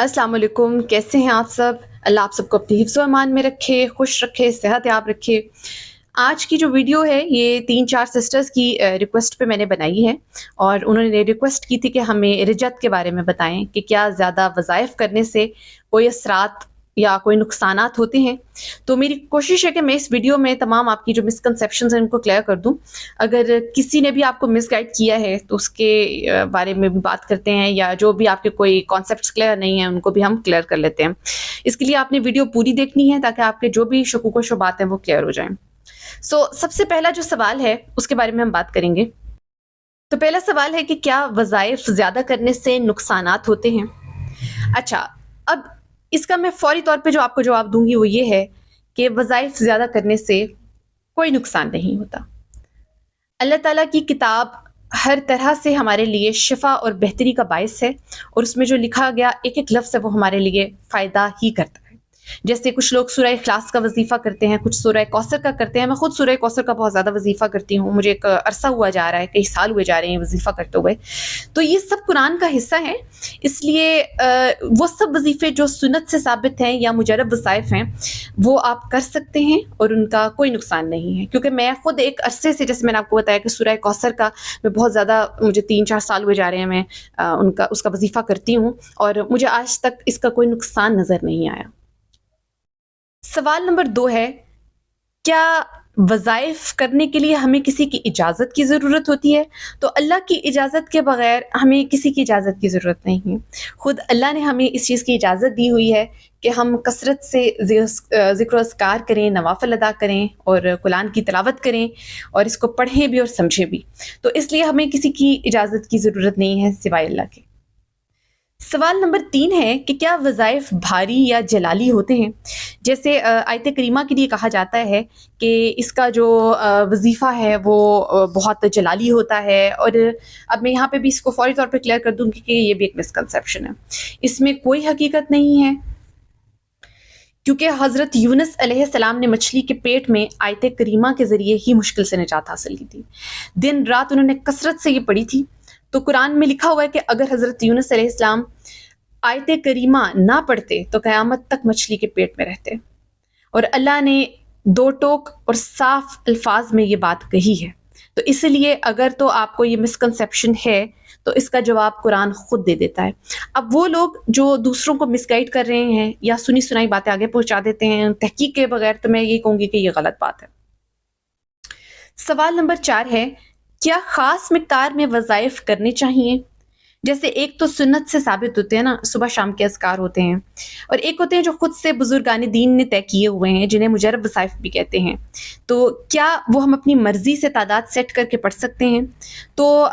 अस्सलाम वालेकुम, कैसे हैं आप सब? अल्लाह आप सबको अपनी हिफ्ज़ व अमान में रखे, खुश रखे, सेहत याब रखे। आज की जो वीडियो है ये 3-4 सिस्टर्स की रिक्वेस्ट पे मैंने बनाई है और उन्होंने रिक्वेस्ट की थी कि हमें रिजत के बारे में बताएं कि क्या ज़्यादा वज़ाइफ़ करने से कोई असरात या कोई नुकसानात होते हैं। तो मेरी कोशिश है कि मैं इस वीडियो में तमाम आपकी जो मिसकंसेप्शंस हैं उनको क्लियर कर दूं। अगर किसी ने भी आपको मिसगाइड किया है तो उसके बारे में भी बात करते हैं, या जो भी आपके कोई कॉन्सेप्ट्स क्लियर नहीं हैं उनको भी हम क्लियर कर लेते हैं। इसके लिए आपने वीडियो पूरी देखनी है ताकि आपके जो भी शकूक व शुबात हैं वो क्लियर हो जाएं। सबसे पहला जो सवाल है उसके बारे में हम बात करेंगे। तो पहला सवाल है कि क्या वज़ाइफ ज़्यादा करने से नुकसानात होते हैं? अच्छा, अब इसका मैं फौरी तौर पे जो आपको जवाब दूंगी वो ये है कि वज़ाइफ ज़्यादा करने से कोई नुकसान नहीं होता। अल्लाह ताला की किताब हर तरह से हमारे लिए शिफा और बेहतरी का बायस है और उसमें जो लिखा गया एक एक लफ्ज़ है वो हमारे लिए फ़ायदा ही करता है। जैसे कुछ लोग सूरह इखलास का वजीफ़ा करते हैं, कुछ सूरह कौसर का करते हैं। मैं खुद सूरह कौसर का बहुत ज़्यादा वजीफ़ा करती हूँ, मुझे एक अरसा हुआ जा रहा है, कई साल हुए जा रहे हैं वजीफ़ा करते हुए। तो ये सब कुरान का हिस्सा है, इसलिए वो सब वजीफ़े जो सुन्नत से साबित हैं या मुजरब वज़ाइफ हैं वो आप कर सकते हैं और उनका कोई नुकसान नहीं है। क्योंकि मैं खुद एक अरसे से, जैसे मैंने आपको बताया कि सूरह कौसर का मैं बहुत ज़्यादा, मुझे 3-4 साल हुए जा रहे हैं, मैं उसका वजीफ़ा करती हूँ और मुझे आज तक इसका कोई नुकसान नज़र नहीं आया। सवाल नंबर 2 है, क्या वज़ाइफ करने के लिए हमें किसी की इजाज़त की ज़रूरत होती है? तो अल्लाह की इजाज़त के बग़ैर हमें किसी की इजाज़त की ज़रूरत नहीं है। खुद अल्लाह ने हमें इस चीज़ की इजाज़त दी हुई है कि हम कसरत से ज़िक्र अस्कार करें, नवाफ़िल अदा करें और कुरान की तिलावत करें और इसको पढ़ें भी और समझें भी। तो इसलिए हमें किसी की इजाज़त की ज़रूरत नहीं है सिवाय अल्लाह के। सवाल नंबर 3 है कि क्या वज़ाइफ भारी या जलाली होते हैं? जैसे आयत करीमा के लिए कहा जाता है कि इसका जो वजीफ़ा है वो बहुत जलाली होता है, और अब मैं यहाँ पे भी इसको फौरी तौर पे क्लियर कर दूँगी कि ये भी एक मिसकंसेप्शन है। इसमें कोई हकीकत नहीं है, क्योंकि हज़रत यूनुस अलैहिस्सलाम ने मछली के पेट में आयत करीमा के ज़रिए ही मुश्किल से निजात हासिल की थी। दिन रात उन्होंने कसरत से ये पढ़ी थी। तो कुरान में लिखा हुआ है कि अगर हज़रत यूनुस अलैहिस्सलाम आयत करीमा ना पढ़ते तो क़यामत तक मछली के पेट में रहते, और अल्लाह ने दो टोक और साफ अल्फाज में ये बात कही है। तो इसलिए अगर तो आपको ये मिसकंसेप्शन है तो इसका जवाब कुरान खुद दे देता है। अब वो लोग जो दूसरों को मिसगाइड कर रहे हैं या सुनी सुनाई बातें आगे पहुंचा देते हैं तहकीक के बगैर, तो मैं ये कहूँगी कि ये गलत बात है। सवाल नंबर 4 है, क्या ख़ास मिक़दार में वज़ाइफ करने चाहिए? जैसे एक तो सुन्नत से साबित होते हैं ना, सुबह शाम के अज़कार होते हैं, और एक होते हैं जो खुद से बुजुर्गान दीन ने तय किए हुए हैं जिन्हें मुजरब वज़ाइफ भी कहते हैं। तो क्या वो हम अपनी मर्ज़ी से तादाद सेट करके पढ़ सकते हैं? तो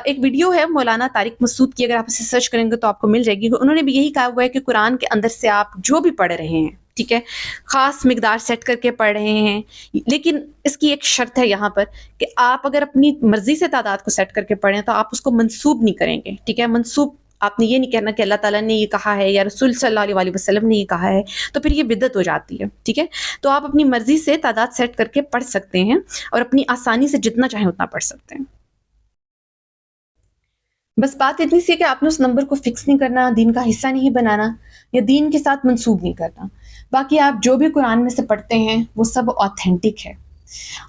एक वीडियो है मौलाना तारिक मसूद की, अगर आप इसे सर्च करेंगे तो आपको मिल जाएगी। उन्होंने भी यही कहा हुआ है कि कुरान के अंदर से आप जो भी पढ़ रहे हैं, ठीक है, ख़ास मिक़दार सेट करके पढ़ रहे हैं, लेकिन इसकी एक शर्त है यहाँ पर कि आप अगर अपनी मर्ज़ी से तादाद को सेट करके पढ़ें तो आप उसको मंसूब नहीं करेंगे, ठीक है। मंसूब आपने ये नहीं कहना कि अल्लाह ताला ने ये कहा है या रसूल सल्लल्लाहु अलैहि वसल्लम ने ये कहा है, तो फिर ये बिदअत हो जाती है, ठीक है। तो आप अपनी मर्ज़ी से तादाद सेट करके पढ़ सकते हैं और अपनी आसानी से जितना चाहें उतना पढ़ सकते हैं। बस बात इतनी सी है कि आपने उस नंबर को फिक्स नहीं करना, दीन का हिस्सा नहीं बनाना या दीन के साथ मंसूब नहीं करना। बाकी आप जो भी कुरान में से पढ़ते हैं वो सब ऑथेंटिक है,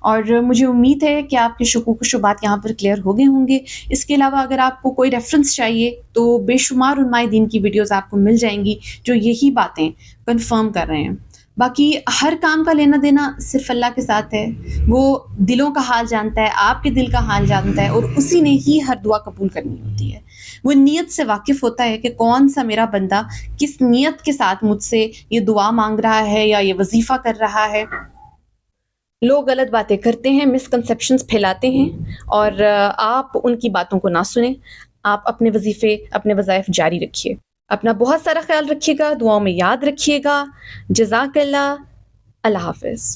और मुझे उम्मीद है कि आपके शकूक शुबात यहाँ पर क्लियर हो गए होंगे। इसके अलावा अगर आपको कोई रेफरेंस चाहिए तो बेशुमार उलमाए दीन की वीडियोज़ आपको मिल जाएंगी जो यही बातें कन्फर्म कर रहे हैं। बाकी हर काम का लेना देना सिर्फ अल्लाह के साथ है। वो दिलों का हाल जानता है, आपके दिल का हाल जानता है, और उसी ने ही हर दुआ कबूल करनी होती है। वो नीयत से वाकिफ़ होता है कि कौन सा मेरा बंदा किस नीयत के साथ मुझसे ये दुआ मांग रहा है या ये वजीफ़ा कर रहा है। लोग गलत बातें करते हैं, मिसकंसेप्शंस फैलाते हैं, और आप उनकी बातों को ना सुने। आप अपने वजीफ़े, अपने वज़ाइफ जारी रखिए। अपना बहुत सारा ख्याल रखिएगा, दुआओं में याद रखिएगा। जज़ाकल्लाह। अल्लाह हाफ़िज़।